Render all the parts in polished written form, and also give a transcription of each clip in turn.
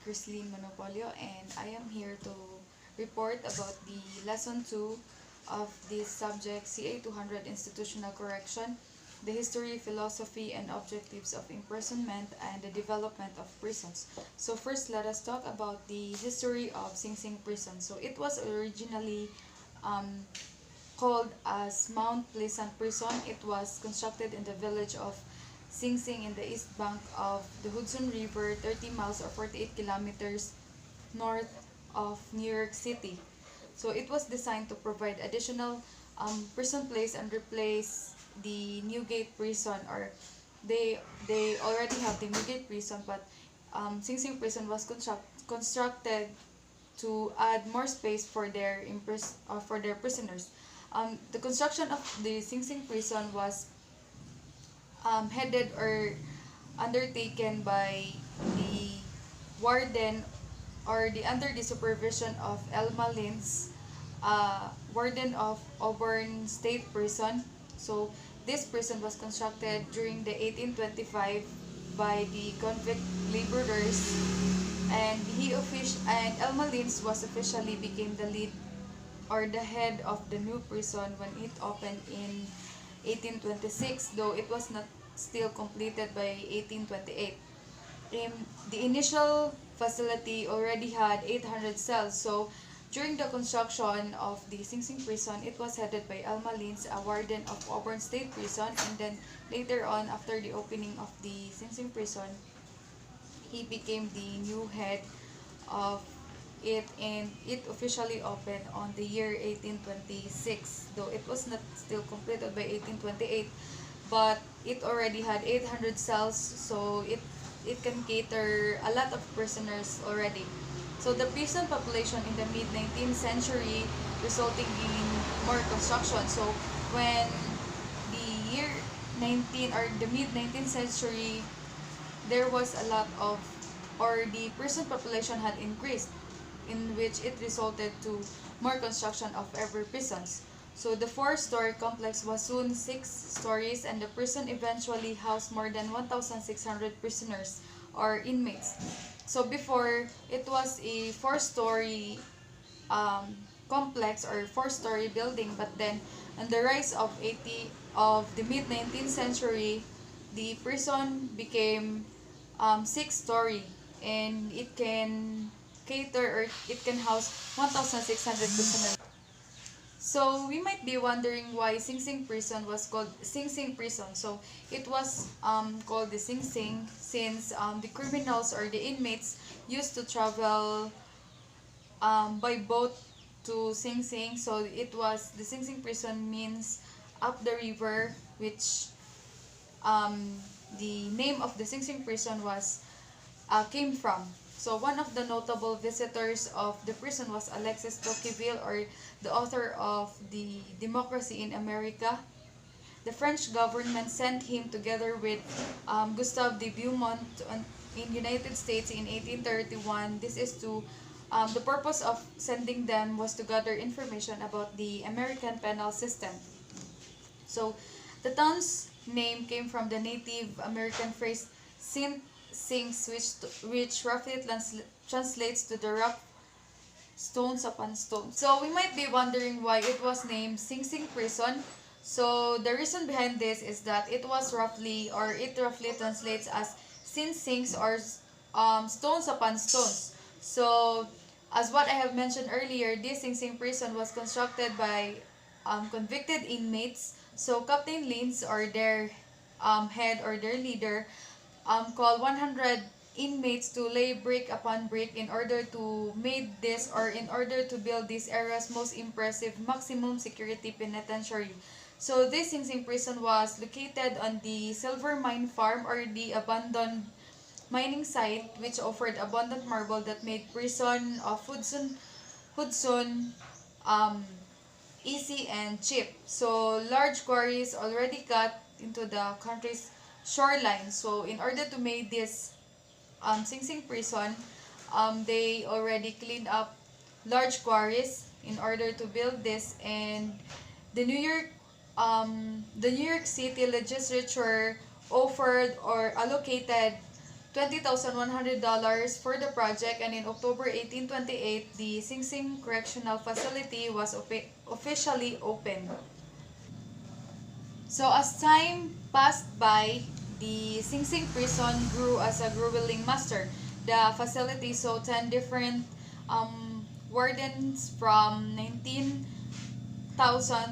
Chrisline Monopolio, and I am here to report about the lesson 2 of this subject, CA 200 Institutional Correction, the history, philosophy, and objectives of imprisonment and the development of prisons. So first, let us talk about the history of Sing Sing Prison. So it was originally um, called as Mount Pleasant Prison. It was constructed in the village of Sing Sing in the east bank of the Hudson River, 30 miles or 48 kilometers north of New York City. So it was designed to provide additional prison place and replace the Newgate Prison, or they already have the Newgate Prison, but Sing Sing Prison was constructed to add more space for their prisoners. The construction of the Sing Sing Prison was headed or undertaken by the warden, or under the supervision of Elma Lins, warden of Auburn State Prison. So this prison was constructed during the 1825 by the convict laborers, and Elma Lins was officially became the lead or the head of the new prison when it opened in 1826, though it was not still completed by 1828. The initial facility already had 800 cells, so during the construction of the Sing Sing Prison, it was headed by Elma Lins, a warden of Auburn State Prison, and then later on, after the opening of the Sing Sing Prison, he became the new head of it, and it officially opened on the year 1826, though it was not still completed by 1828, but it already had 800 cells, so it can cater a lot of prisoners already. So the prison population in the mid-19th century resulting in more construction. So when the year 19 or the mid-19th century, there was a lot of, or the prison population had increased, in which it resulted to more construction of every prisons. So the 4-story complex was soon 6 stories, and the prison eventually housed more than 1,600 prisoners or inmates. So before, it was a 4-story complex or 4-story building, but then on the rise of the mid 19th century, the prison became 6-story, and it can cater, or it can house 1,600 prisoners. So we might be wondering why Sing Sing Prison was called Sing Sing Prison. So it was called the Sing Sing since the criminals or the inmates used to travel by boat to Sing Sing. So it was the Sing Sing Prison means up the river, which the name of the Sing Sing Prison was came from. So one of the notable visitors of the prison was Alexis Tocqueville, or the author of the Democracy in America. The French government sent him together with Gustave de Beaumont in United States in 1831. This is to the purpose of sending them was to gather information about the American penal system. So the town's name came from the Native American phrase Sint Sings, which roughly translates to the rough stones upon stones. So we might be wondering why it was named Sing Sing Prison. So the reason behind this is that it roughly translates as sin sings, or stones upon stones. So as what I have mentioned earlier, this Sing Sing Prison was constructed by convicted inmates. So Captain Lins, or their head or their leader, called 100 inmates to lay brick upon brick in order to build this area's most impressive maximum security penitentiary. So this Sing Sing Prison was located on the Silver Mine Farm, or the abandoned mining site, which offered abundant marble that made prison of Hudson easy and cheap. So large quarries already cut into the country's shoreline. So in order to make this Sing Sing Prison, they already cleaned up large quarries in order to build this, and the New York City legislature offered or allocated $20,100 for the project, and in October 1828, the Sing Sing Correctional Facility was officially opened. So as time passed by, the Sing Sing prison grew as a grueling master. The facility saw 10 different wardens from 19,000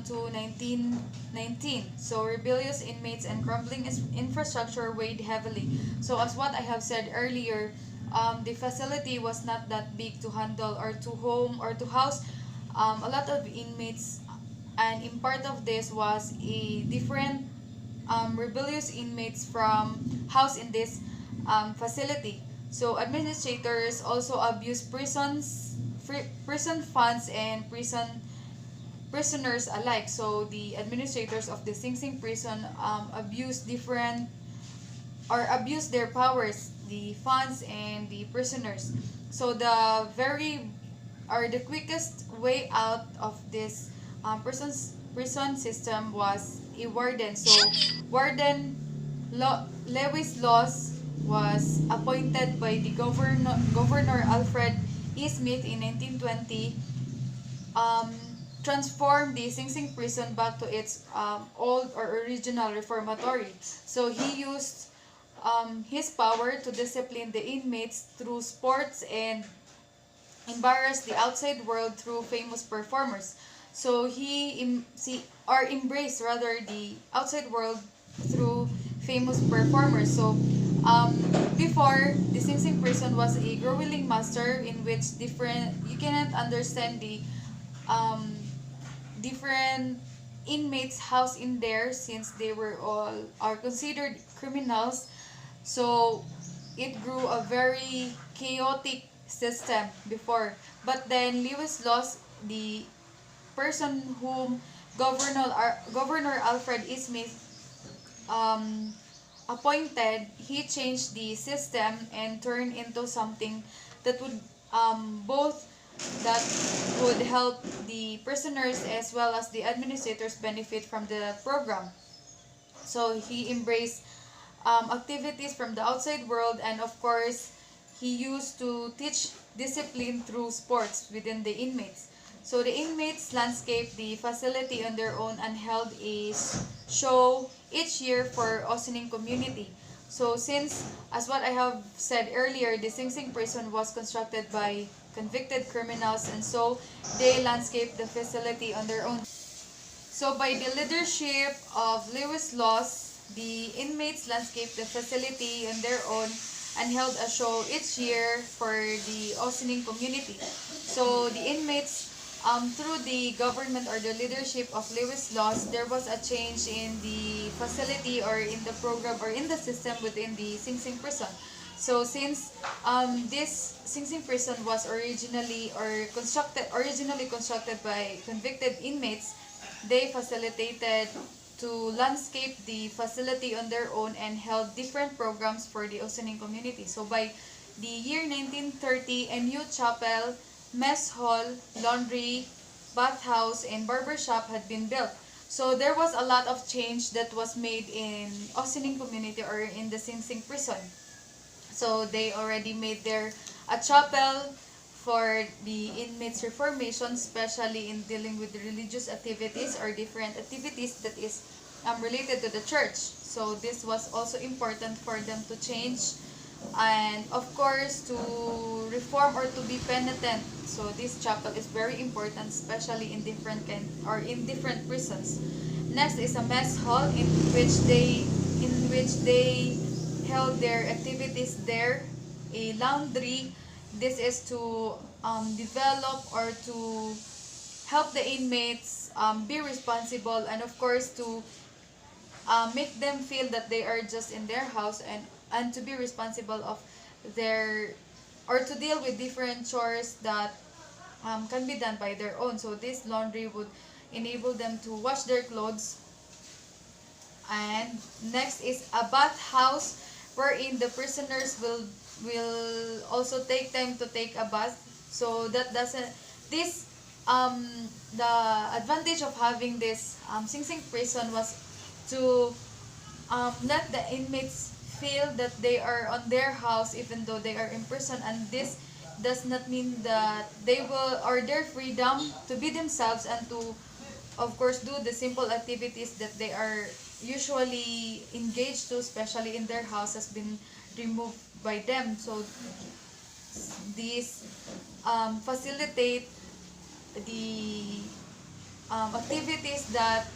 to 1919. So rebellious inmates and crumbling infrastructure weighed heavily. So as what I have said earlier, the facility was not that big to handle or to home or to house a lot of inmates, and in part of this was a different rebellious inmates from house in this facility. So administrators also abuse prison funds and prisoners alike. So the administrators of the Sing Sing prison abuse their powers, the funds and the prisoners. So the quickest way out of this prison system was a warden. So Warden Lewis Laws was appointed by the Governor Alfred E. Smith in 1920, um, transformed the Sing Sing prison back to its old or original reformatory. So he used his power to discipline the inmates through sports and embarrass the outside world through famous performers. So or embraced rather the outside world through famous performers. So before, the Sing Sing prison was a grueling master in which you cannot understand the um, different inmates housed in there, since they were all are considered criminals. So it grew a very chaotic system before. But then Lewis lost the person whom Governor Alfred E. Smith um, appointed. He changed the system and turned into something that would both that would help the prisoners as well as the administrators benefit from the program. So he embraced activities from the outside world, and of course he used to teach discipline through sports within the inmates. So the inmates landscaped the facility on their own and held a show each year for Ossining community. So since, as what I have said earlier, the Sing Sing prison was constructed by convicted criminals, and so they landscaped the facility on their own. So by the leadership of Lewis Laws, the inmates landscaped the facility on their own and held a show each year for the Ossining community. So the inmates, through the government or the leadership of Lewis Laws, there was a change in the facility or in the program or in the system within the Sing Sing prison. So since this Sing Sing prison was originally constructed by convicted inmates, they facilitated to landscape the facility on their own and held different programs for the Ossining community. So by the year 1930, a new chapel, mess hall, laundry, bathhouse, and barber shop had been built. So there was a lot of change that was made in Ossining community or in the Sing Sing prison. So they already made there a chapel for the inmates reformation, especially in dealing with religious activities or different activities that is related to the church. So this was also important for them to change, and of course to reform or to be penitent. So this chapel is very important, especially in different prisons. Next is a mess hall in which they held their activities there. A laundry, this is to develop or to help the inmates be responsible, and of course to make them feel that they are just in their house, and to be responsible of their or to deal with different chores that can be done by their own. So this laundry would enable them to wash their clothes. And next is a bathhouse, wherein the prisoners will also take time to take a bath. So that doesn't this the advantage of having this Sing Sing prison was to let the inmates feel that they are on their house even though they are in prison, and this does not mean that they will, or their freedom to be themselves and to, of course, do the simple activities that they are usually engaged to, especially in their house, has been removed by them. So these facilitate the activities that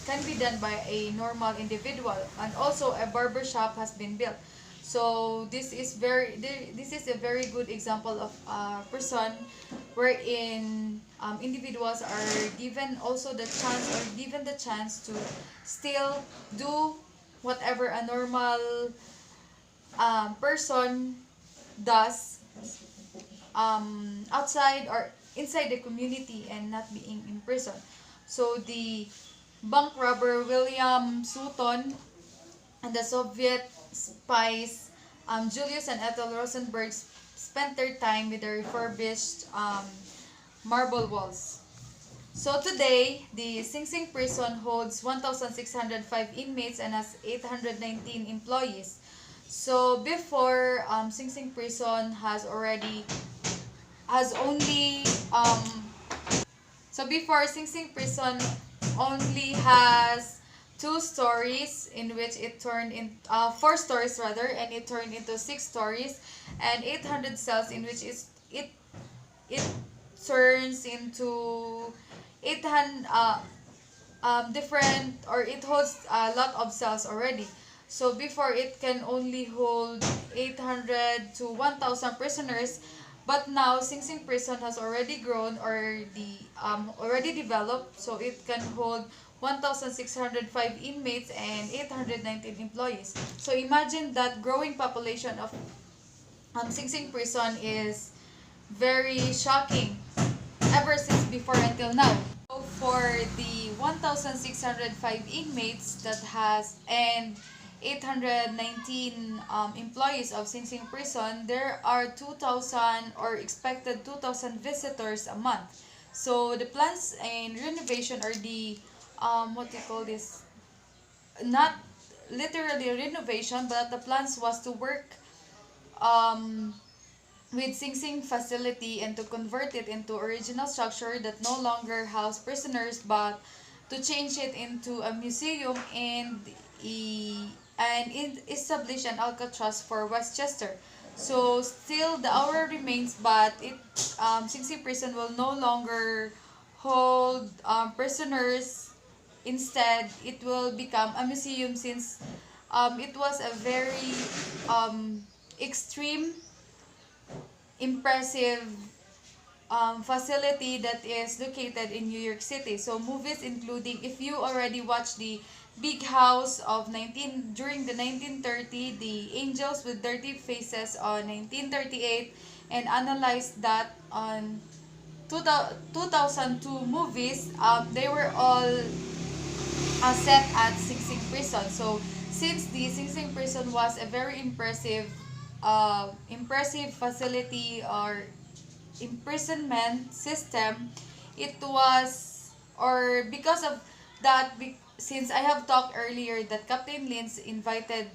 can be done by a normal individual, and also a barber shop has been built. So this is a very good example of a person wherein individuals are given also the chance, or given the chance to still do whatever a normal person does outside or inside the community, and not being in prison. So the bank robber William Sutton and the Soviet spies Julius and Ethel Rosenberg spent their time with the refurbished marble walls. So today, the Sing Sing prison holds 1,605 inmates and has 819 employees. So before, Sing Sing prison has only before, Sing Sing prison only has 2 stories, in which it turned in 4 stories rather, and it turned into 6 stories, and 800 cells, in which it turns into 800 different, or it holds a lot of cells already. So before, it can only hold 800 to 1,000 prisoners, but now Sing Sing prison has already grown, or the already developed, so it can hold 1,605 inmates and 819 employees. So imagine that growing population of Sing Sing prison is very shocking ever since before until now. So for the 1,605 inmates that has, and 819 employees of Sing Sing prison, there are 2,000, or expected 2,000 visitors a month. So the plans and renovation, or the what do you call this? Not literally renovation, but the plans was to work um, with Sing Sing facility and to convert it into original structure that no longer house prisoners, but to change it into a museum, and establish an Alcatraz for Westchester. So still the aura remains, but Sing Sing prison will no longer hold prisoners. Instead, it will become a museum, since it was a very extreme impressive facility that is located in New York City. So movies including, if you already watched the Big House of 19 during the 1930, the Angels with Dirty Faces on 1938, and analyzed that on 2002 movies, they were all set at Sing Sing prison. So since the Sing Sing prison was a very impressive facility or imprisonment system, it was, or because of that, since I have talked earlier that Captain Lynch invited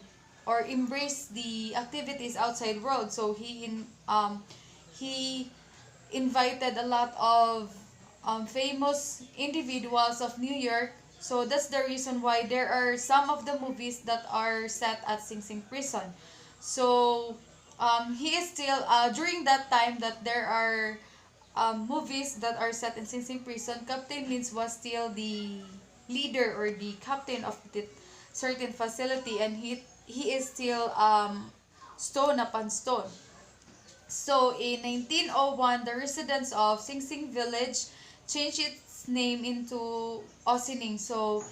or embraced the activities outside world, so he invited a lot of famous individuals of New York. So that's the reason why there are some of the movies that are set at Sing Sing prison. So he is still, during that time that there are movies that are set in Sing Sing prison, Captain Lynch was still the leader or the captain of the certain facility, and he is still stone upon stone. So in 1901, the residents of Sing Sing Village changed its name into Ossining. So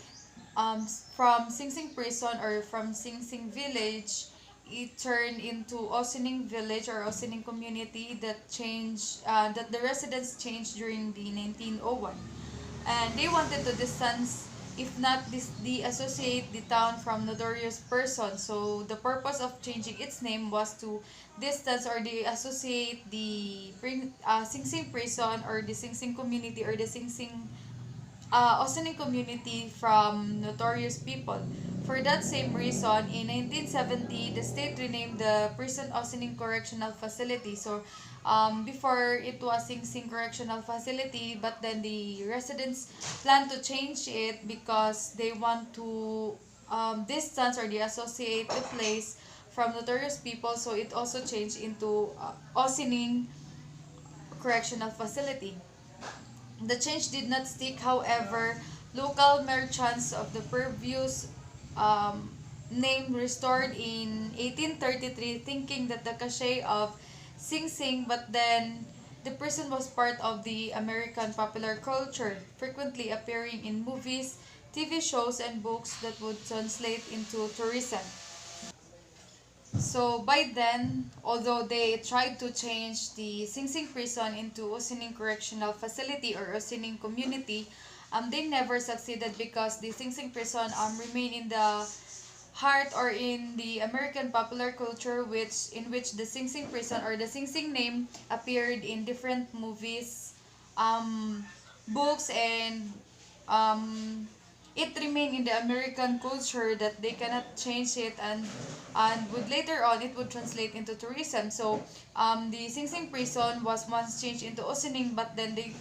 from Sing Sing prison, or from Sing Sing village, it turned into Ossining village, or Ossining community, that the residents changed during the 1901. And they wanted to distance, if not de-associate the town from notorious person. So the purpose of changing its name was to distance or de-associate the Sing Sing prison, or the Sing Sing community, or the Sing Sing Ossining community from notorious people. For that same reason, in 1970, the state renamed the prison Ossining Correctional Facility. So, before it was Sing Sing Correctional Facility, but then the residents plan to change it because they want to distance or associate the place from notorious people. So, it also changed into Ossining Correctional Facility. The change did not stick, however, local merchants of the previous um, name restored in 1833, thinking that the cachet of Sing Sing, but then the prison was part of the American popular culture, frequently appearing in movies, TV shows, and books that would translate into tourism. So by then, although they tried to change the Sing Sing prison into Ossining Correctional Facility or Ossining Community, they never succeeded because the Sing Sing prison remained in the heart or in the American popular culture, in which the Sing Sing prison or the Sing Sing name appeared in different movies, um, books, and um, it remained in the American culture that they cannot change it, and would later on it would translate into tourism. So the Sing Sing prison was once changed into Ossining, but then it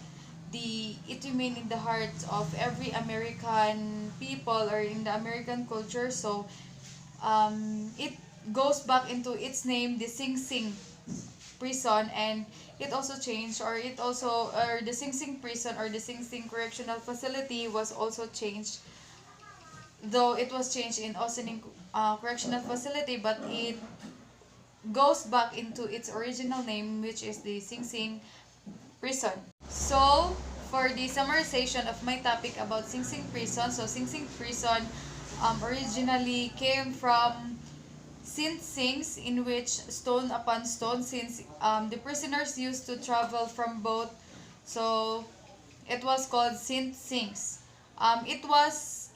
remained in the hearts of every American people or in the American culture. So it goes back into its name, the Sing Sing prison, and it also changed, or it also, or the Sing Sing prison or the Sing Sing correctional facility was also changed, though it was changed in Ossining correctional facility, but it goes back into its original name, which is the Sing Sing prison. So for the summarization of my topic about Sing Sing prison, so Sing Sing prison originally came from Sint Sings, in which stone upon stone, since the prisoners used to travel from boat, so it was called Sint Sings. It was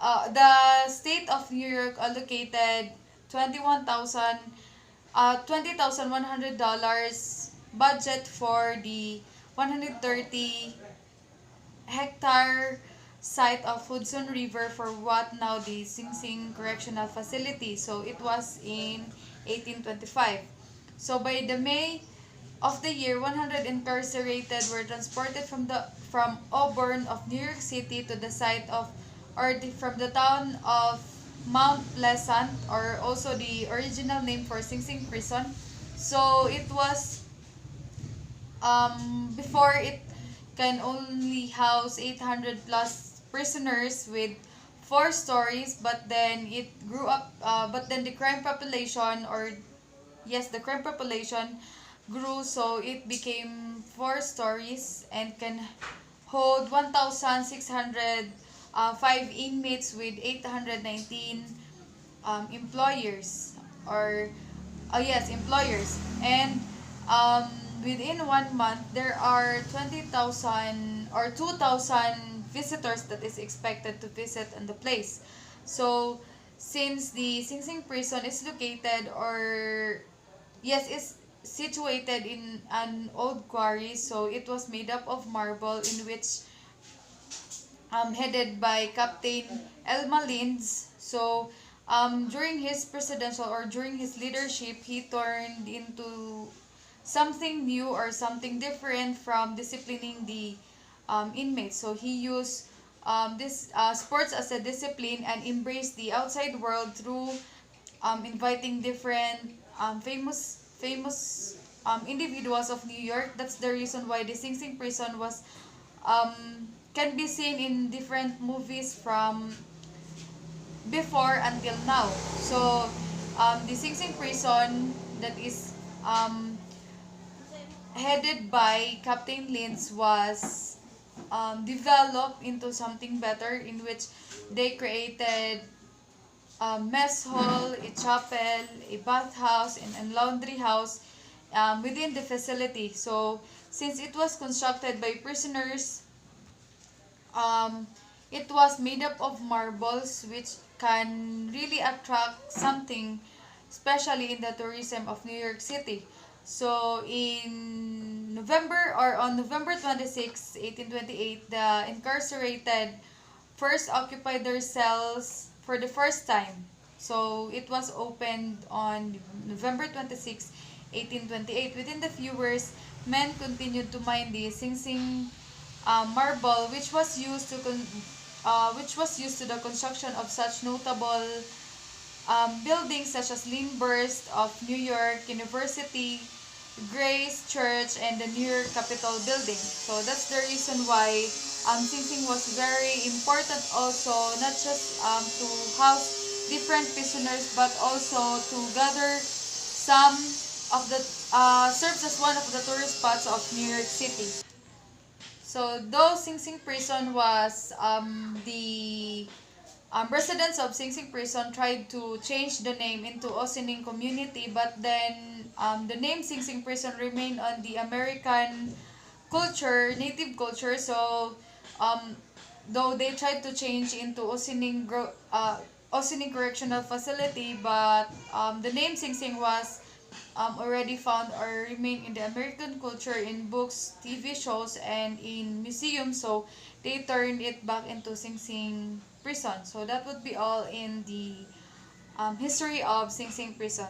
the state of New York allocated 21,000 $20,100 budget for the 130 hectare site of Hudson River for what now the Sing Sing Correctional Facility. So it was in 1825. So by the May of the year, 100 incarcerated were transported from Auburn of New York City to the site of, from the town of Mount Pleasant, or also the original name for Sing Sing Prison. So it was before it can only house 800 plus prisoners with 4 stories, but then it grew up, but then the crime population, or yes, the crime population grew, so it became 4 stories and can hold 1,605 inmates with 819 employers, or yes, employers. And um, within 1 month there are 20,000 or 2,000 visitors that is expected to visit on the place. So since the Sing Sing prison is located, or yes, is situated in an old quarry, so it was made up of marble, in which headed by Captain Elma Linds. So, during his presidential, or during his leadership, he turned into something new or something different from disciplining the inmates. So, he used this sports as a discipline and embraced the outside world through inviting different famous individuals of New York. That's the reason why the Sing Sing prison was can be seen in different movies from before until now. So the Sing Sing prison that is headed by Captain Lynch was developed into something better, in which they created a mess hall, a chapel, a bathhouse, and a laundry house within the facility. So, since it was constructed by prisoners, um, it was made up of marbles, which can really attract something, especially in the tourism of New York City. So, on November 26, 1828, the incarcerated first occupied their cells for the first time. So it was opened on November 26, 1828. Within the few years, men continued to mine the Sing Sing marble, which was used to the construction of such notable buildings such as Lindbergh of New York University, Grace Church, and the New York Capitol building. So that's the reason why Sing Sing was very important also, not just to house different prisoners, but also to gather some of the, serves as one of the tourist spots of New York City. So though Sing Sing prison was the residents of Sing Sing prison tried to change the name into Ossining Community, but then the name Sing Sing prison remained on the American culture, native culture. So um, though they tried to change into Ossining Correctional Facility, but the name Sing Sing was already found or remain in the American culture in books, TV shows, and in museums. So they turned it back into Sing Sing prison. So that would be all in the history of Sing Sing prison.